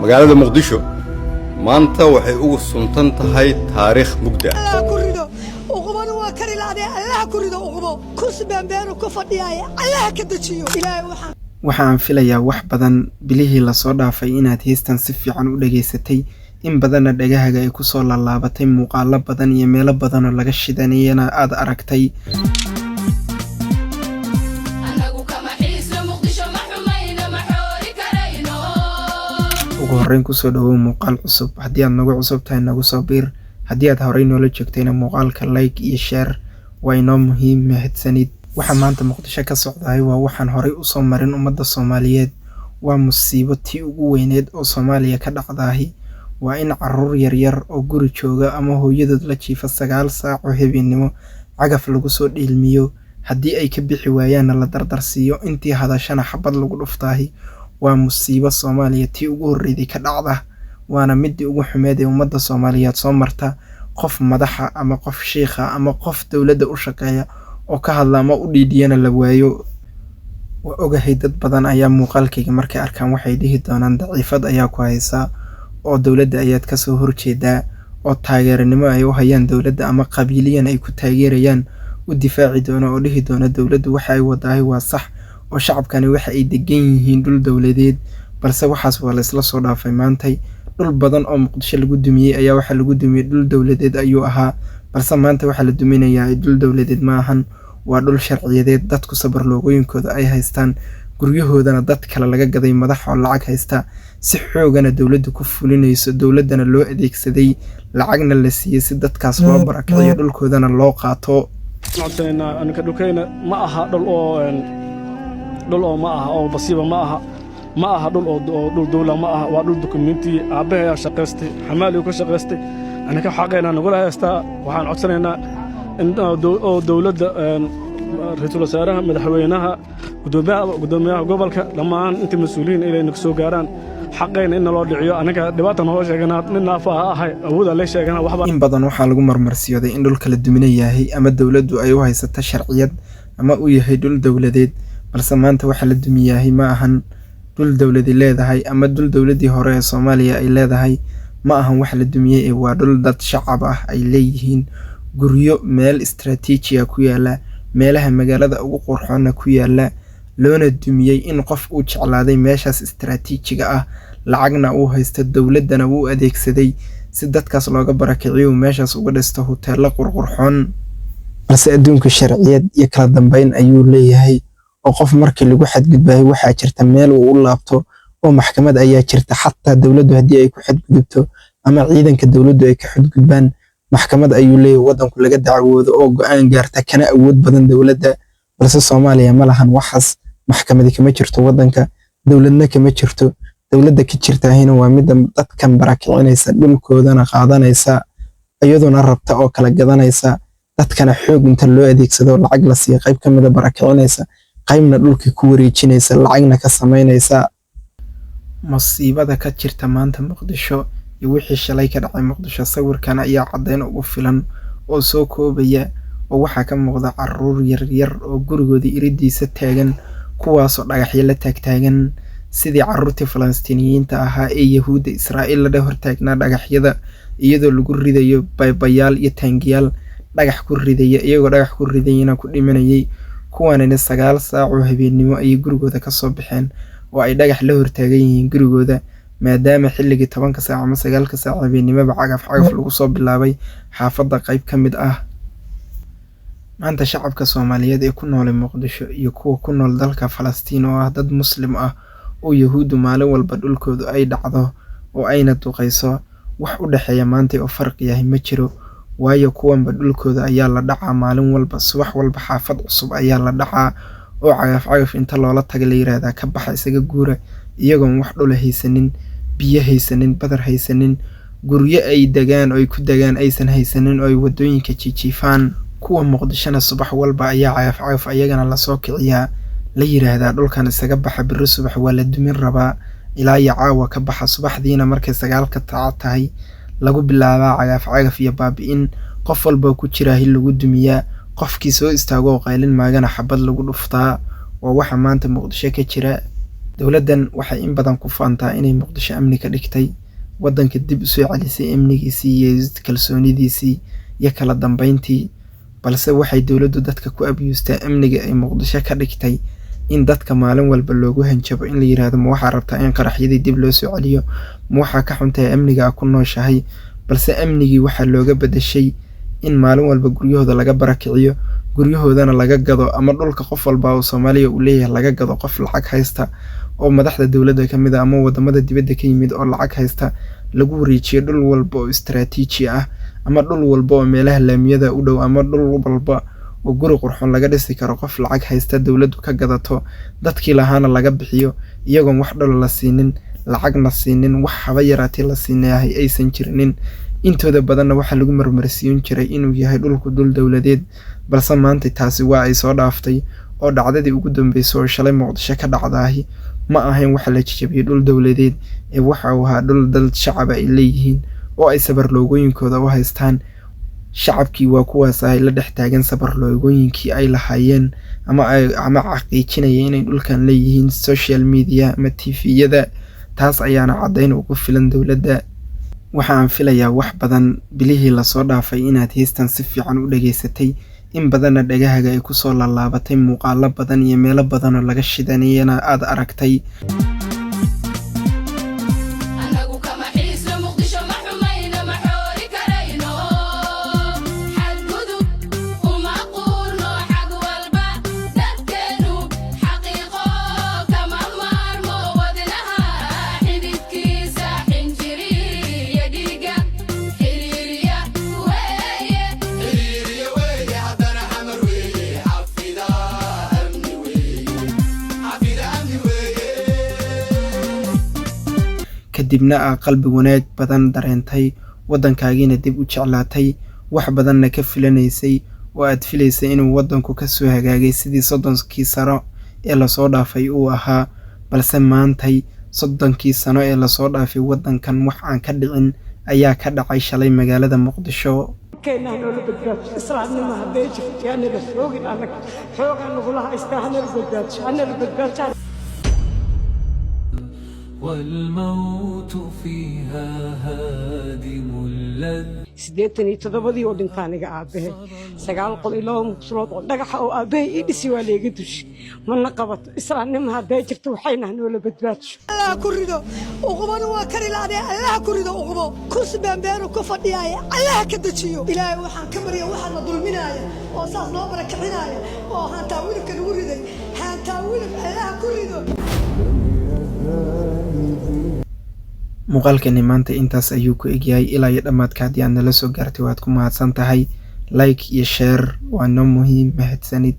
magaalada muqdisho maanta waxay ugu suntan tahay taariikh mugda waxaan filayaa wax badan bilihii lasoo dhaafay inaad heystan si fiican u dhageysatay in badanna dhagahaga ay ku soo laalaabatay muuqaalo badan iyo meelo badan oo laga shidanayana aad aragtay. ugu horreyn kusoo dhawow muuqaal cusub. haddii aad nagu cusub tahay nagu soo biir, haddii aad horey noola joogtayna muuqaalka like iyo share waa inoo muhiim. mahadsanid. waxa maanta muqdisho ka socdaay waa waxaan horey usoo marin ummadda Soomaaliyeed. waa musiibo tii ugu weyneed oo Soomaaliya ka dhacdaahi. waa in caruur yaryar oo guri jooga ama hooyadood la jiifa 9 saac oo habeenimo cagaf lagu soo dhiilmiyo, haddii ay ka bixi waayaanna la dardarsiiyo, intii hadashana xabad lagu dhuftaahi. waa musiibo Soomaaliya tii ugu horreeyay ka dhacda, waana midii ugu xumeed ee ummadda Soomaaliyeed soo marta. qof madaxa ama qof sheekha ama qof dawladda u shaqeeya oo ka hadla ama u dhiidiyana la waayo. waa ogahay dad badan ayaa muuqaalkayga markay arkaan waxay dhihi doonaan daciifad ayaa ku haysa oo dawladda ayaad ka soo horjeedaa, oo taageeranimo ay u hayaan dawladda ama qabiiliyan ay ku taageerayaan u difaaci doona oo dhihi doona dawladdu waxa ay wadaahay waa sax oo shacabkani waxa ay degan yihiin dhul dawladeed. balse waxaas waa la isla soo dhaafay maantay. dhul badan oo Muqdisho lagu dumiyay ayaa waxa lagu dumiyay dhul dawladeed ayuu ahaa, balse maanta waxa la duminayaa dhul dawladeed ma ahan, waa dhul sharciyadeed. dadku sabar loogooyinkooda ay haystaan, guryahoodana dad kale laga gaday madax oo lacag haysta, si xoogana dawladdu ku fulinayso, dawladana loo adeegsaday, lacagna la siiyay si dadkaas loo barakiciyo dhulkoodana loo qaato. anka dhulkayna ma aha dhul oo ma aha oo basiiba ma aha dhul oo dhul dawla ma aha, waa dhul dukumenti aabahay shaqaystay, xamaali ka shaqaystay. anaka xaqeena nagula haystaa. waxaan codsanaynaa in dawladda ra'iisul wasaaraha, madaxweynaha, gudoomiyaha gobolka, dhammaan inta mas'uuliyiin inay naga soo gaaraan xaqeena in loo dhiciyo. anaga dhibaata noo sheeganaa nin naafa ahay, awooda la sheeganaa waxba. in badan waxaa lagu marmarsiyooday in dhulka la duminayahay ama dawladdu ay u haysato sharciyad ama uu yahay dhul dawladeed, balse maanta waxa la dumiyahay ma ahan dhul dawladi leedahay ama dhul dawladii hore ee Soomaaliya ay leedahay. ma ahan wax la dumiyay, waa dhul dad shacab ah ay leeyihiin. guryo meel istaraatiiji ku yaala, meelaha magaalada ugu qurxoon ku yaala, loona dumiyay in qof uu jeclaaday meeshaas istaraatiijiga ah, lacagna uu haysto, dawladana uu adeegsaday si dadkaas looga barakiciyo meeshaas uga dhisto hoteelo qurqurxoon. balse adduunka sharciyad iyo kala dambeyn ayuu leeyahay, oo qof markii lagu xadgudbay waxaa jirta meel uu u laabto oo maxkamad ayaa jirta. xataa dawladdu haddii ay ku xadgudubto ama ciidanka dawladdu ay ka xadgudbaan, maxkamad ayuu leeyahay wadanku laga dacwoodo oo go'aan gaarta, kana awood badan dawladda. balse Soomaaliya ma lahan waxaas. maxkamadi kama jirto wadanka, dawladna kama jirto. dawladda ka jirtaahina waa midda dadkan barakicinaysa, dhulkoodana qaadanaysa, iyaduna rabta oo kala gadanaysa, dadkana xoog inta loo adeegsado lacag la siiyo, qayb ka mid ah barakicinaysa, qaybna dhulkii ku wareejinaysa, lacagna ka samaynaysa. musiibada ka jirta maanta Muqdisho iyo wixii shalay ka dhacay Muqdisho, sawirkan ayaa caddeyn ugu filan oo soo koobaya. oo waxaa ka muuqda caruur yaryar oo gurigooda iridiisa taagan, kuwaasoo dhagaxyo la taagtaagan sidii caruurtii Falastiiniyiinta ahaa ee Yahuudda Israa'iil la hortaagnaa dhagaxyada, iyadoo lagu ridayo baybayaal iyo taangiyaal dhagax ku ridaya, iyagoo dhagax ku ridayna ku dhimanayay. kuwanina 9 saac oo habeenimo ay gurigooda ka soo baxeen oo ay dhagax la hortaagan yihiin gurigooda, maadaama xilligii 10 saac ama 9 saac habeenimo cagaf lagu soo bilaabay xaafadda qayb ka mid ah. maanta shacabka Soomaaliyeed ee ku nool Muqdisho iyo kuwa ku nool dalka Falastiin oo ah dad muslim ah oo Yahuudu maalin walba dhulkooda ay dhacdo oo ayna duqayso, wax u dhaxeeya maanta oo farqi yahay ma jiro. waayo kuwanba dhulkooda ayaa la dhacaa maalin walba, subax walba xaafad cusub ayaa la dhacaa oo cagaf inta loola taga la yiraahdaa ka baxa isaga guura, iyagoon wax dhul haysanin, biyo haysanin, badar haysanin, guryo ay degaan oo ay ku degaan aysan haysanin, oo ay wadooyinka jiifaan. kuwa Muqdishona subax walba ayaa cagaf ayagana la soo kiciyaa, la yiraahdaa dhulkan isaga baxa, biro subax waa la dumin rabaa, ilaa iyo caawa ka baxa. subaxdiina markay 9 tahay lagu bilaabaa cagaf iyo baabi'in, qof walba ku jira hil lagu dumiyaa, qofkii soo istaago qaylin maagana xabad lagu dhuftaa. waa waxa maanta Muqdisho ka jira. dowladdan waxay in badan ku faantaa inay Muqdisho amni ka dhigtay, waddanka dib u soo celisay amnigiisii iyo kalsoonidiisii iyo kala dambeyntii, balse waxay dowladdu dadka ku abiyuustaa amniga ay Muqdisho ka dhigtay in dadka maalin walba loogu hanjabo in la yiraahdo ma waxaa rabtaa in qaraxyadii dib loo soo celiyo, ma waxaa ka xuntahay amniga ku nooshahay, balse amnigii waxaa looga bedeshay in maalin walba guryahooda laga barakiciyo, guryahoodana laga gado ama dhulka qof walba oo Soomaaliya uu leeyahay laga gado qof lacag haysta oo madaxda dowladda ka mid ah ama wadamada dibadda ka yimid oo lacag haysta, lagu wareejiyo dhul walba oo istiraatiiji ah ama dhul walba oo meelaha laamiyada u dhow ama dhul walba oo guri qurxoon laga dhisi karo qof lacag haysta dowladdu ka gadato, dadkii lahaana laga bixiyo iyagoon wax dhul la siinin, lacagna siinin, wax haba yaraatee la siinayahay aysan jirinin. intooda badanna waxaa lagu marmarsiin jiray inuu yahay dhulku dhul dowladeed, balse maanta taasi waa ay soo dhaaftay oo dhacdadii ugu dambeysay oo shalay Muqdisho ka dhacday ma ahayn waxa la jajabiyay dhul dowladeed ee waxa uu ahaa dhul dad shacab ay leeyihiin oo ay sabar loogooyinkooda u haystaan. shacabkii waa kuwaas ay la dhex taagan sabar loogooyinkii ay lahaayeen ama xaqiijinaya inay dhulkan leeyihiin social media ama TV-yada. taas ayaana caddayn ugu filan dowladda. waxaan filayaa wax badan bilihii lasoo dhaafay inaad heystan si fiican u dhageysatay, in badanna dhagahaga ay ku soo laalaabatay muuqaalo badan iyo meelo badan oo laga shidanayana aad aragtay. kadibna aa qalbi wanaag badan dareentay, waddankaagiina dib u jeclaatay, wax badanna ka filanaysay oo aad filaysay inuu waddanku ka soo hagaagay sidii 30kii sano ee lasoo dhaafay uu ahaa, balse maantay 30kii sano ee lasoo dhaafay waddankan wax aan ka dhicin ayaa ka dhacay shalay magaalada Muqdisho. كنا نقول بدبات إسرائيل ما هبيج يعني بفوق أنا فوق نقولها استهنا بدبات أنا بدبات والموت فيها هادم اللذ سديتني تضبضي ودنتاني قاعده سقال قل لهم صلوات دغخ او ابي ادسي والي قدش من قبط اسرائيل ما هبيجرت وحينا نولا بدباتش الله كريدو وقبنا وكري لادي الله كريدو وقبو كرسي بانبيرو كفديايا الله كدجيو الهي waxaan ka mariyo waxaan la dulminaaya oo saas loo barakicinaaya oo hanta wiilka lagu riday hanta wiilka allah kurido. muuqaalkani maanta intaas ayuu ku egyahay. ilaa iyo dhammaadka haddii aad nala soo gaartay waad ku mahadsan tahay. like iyo share waa noo muhiim. mahadsanid.